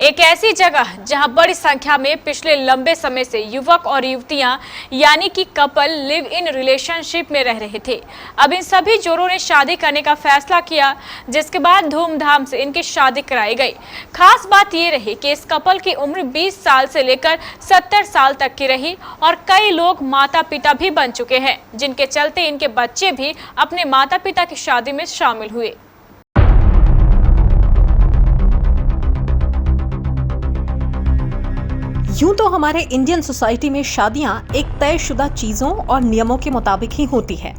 एक ऐसी जगह जहां बड़ी संख्या में पिछले लंबे समय से युवक और युवतियां यानी कि कपल लिव इन रिलेशनशिप में रह रहे थे। अब इन सभी जोड़ों ने शादी करने का फैसला किया, जिसके बाद धूमधाम से इनकी शादी कराई गई। खास बात ये रही कि इस कपल की उम्र 20 साल से लेकर 70 साल तक की रही और कई लोग माता पिता भी बन चुके हैं, जिनके चलते इनके बच्चे भी अपने माता पिता की शादी में शामिल हुए। यूं तो हमारे इंडियन सोसाइटी में शादियां एक तयशुदा चीजों और नियमों के मुताबिक ही होती है।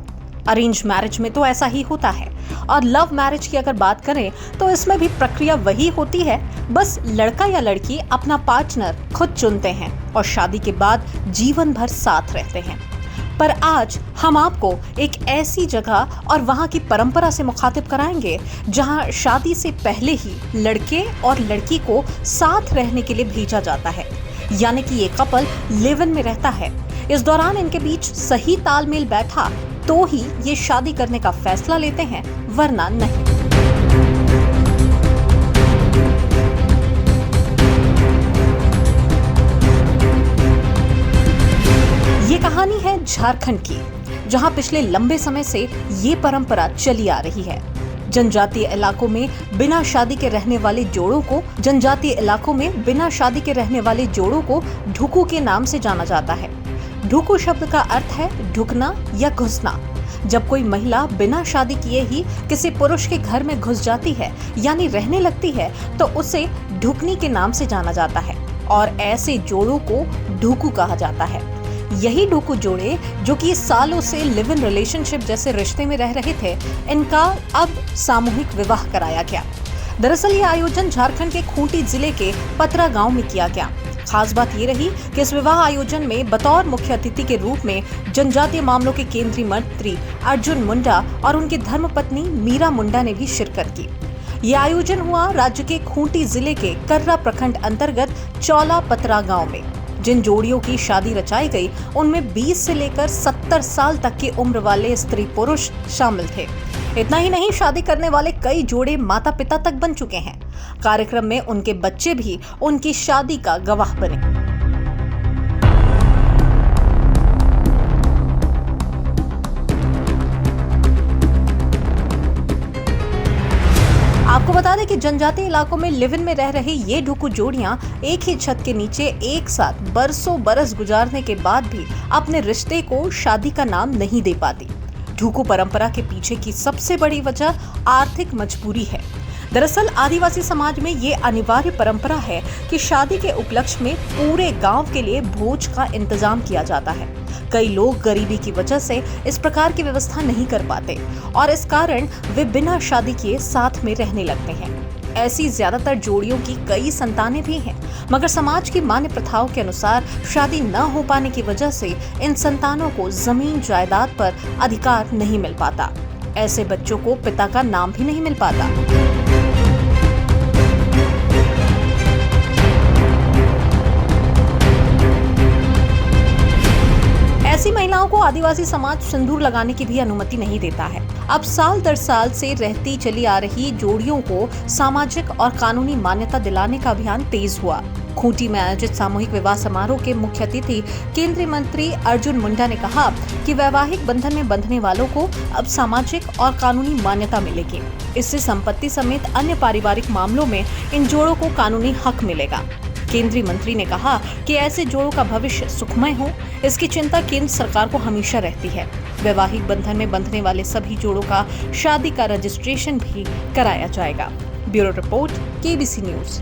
अरेंज मैरिज में तो ऐसा ही होता है और लव मैरिज की अगर बात करें तो इसमें भी प्रक्रिया वही होती है, बस लड़का या लड़की अपना पार्टनर खुद चुनते हैं और शादी के बाद जीवन भर साथ रहते हैं। पर आज हम आपको एक ऐसी जगह और वहां की परंपरा से मुखातिब कराएंगे जहां शादी से पहले ही लड़के और लड़की को साथ रहने के लिए भेजा जाता है, यानी कि ये कपल लिव इन में रहता है। इस दौरान इनके बीच सही तालमेल बैठा तो ही ये शादी करने का फैसला लेते हैं, वरना नहीं। ये कहानी है झारखंड की, जहां पिछले लंबे समय से ये परंपरा चली आ रही है। जनजातीय इलाकों में बिना शादी के रहने वाले जोड़ों को ढुकू के नाम से जाना जाता है। ढुकू शब्द का अर्थ है ढुकना या घुसना। जब कोई महिला बिना शादी किए ही किसी पुरुष के घर में घुस जाती है यानी रहने लगती है तो उसे ढुकनी के नाम से जाना जाता है और ऐसे जोड़ों को ढुकू कहा जाता है। यही ढुकू जोड़े जो कि सालों से लिव इन रिलेशनशिप जैसे रिश्ते में रह रहे थे, इनका अब सामूहिक विवाह कराया गया। दरअसल ये आयोजन झारखंड के खूंटी जिले के पतरा गांव में किया गया। खास बात ये रही कि इस विवाह आयोजन में बतौर मुख्य अतिथि के रूप में जनजातीय मामलों के केंद्रीय मंत्री अर्जुन मुंडा और उनकी धर्मपत्नी मीरा मुंडा ने भी शिरकत की। ये आयोजन हुआ राज्य के खूंटी जिले के कर्रा प्रखंड अंतर्गत चौला पतरा गाँव में। जिन जोड़ियों की शादी रचाई गई उनमें 20 से लेकर 70 साल तक की उम्र वाले स्त्री पुरुष शामिल थे। इतना ही नहीं, शादी करने वाले कई जोड़े माता पिता तक बन चुके हैं। कार्यक्रम में उनके बच्चे भी उनकी शादी का गवाह बने। आपको बता दें कि जनजातीय इलाकों में लिव इन में रह रही ये ढुकू जोड़ियां एक ही छत के नीचे एक साथ बरसों बरस गुजारने के बाद भी अपने रिश्ते को शादी का नाम नहीं दे पाती। ढुकू परंपरा के पीछे की सबसे बड़ी वजह आर्थिक मजबूरी है। दरअसल आदिवासी समाज में ये अनिवार्य परंपरा है कि शादी के उपलक्ष्य में पूरे गांव के लिए भोज का इंतजाम किया जाता है। कई लोग गरीबी की वजह से इस प्रकार की व्यवस्था नहीं कर पाते और इस कारण वे बिना शादी किए साथ में रहने लगते हैं। ऐसी ज्यादातर जोड़ियों की कई संतानें भी हैं, मगर समाज की मान्य प्रथाओं के अनुसार शादी न हो पाने की वजह से इन संतानों को जमीन जायदाद पर अधिकार नहीं मिल पाता। ऐसे बच्चों को पिता का नाम भी नहीं मिल पाता। ऐसी महिलाओं को आदिवासी समाज सिंदूर लगाने की भी अनुमति नहीं देता है। अब साल दर साल से रहती चली आ रही जोड़ियों को सामाजिक और कानूनी मान्यता दिलाने का अभियान तेज हुआ। खूंटी में आयोजित सामूहिक विवाह समारोह के मुख्य अतिथि केंद्रीय मंत्री अर्जुन मुंडा ने कहा कि वैवाहिक बंधन में बंधने वालों को अब सामाजिक और कानूनी मान्यता मिलेगी। इससे संपत्ति समेत अन्य पारिवारिक मामलों में इन जोड़ों को कानूनी हक मिलेगा। केंद्रीय मंत्री ने कहा कि ऐसे जोड़ों का भविष्य सुखमय हो, इसकी चिंता केंद्र सरकार को हमेशा रहती है। वैवाहिक बंधन में बंधने वाले सभी जोड़ों का शादी का रजिस्ट्रेशन भी कराया जाएगा। Bureau report, KBC news.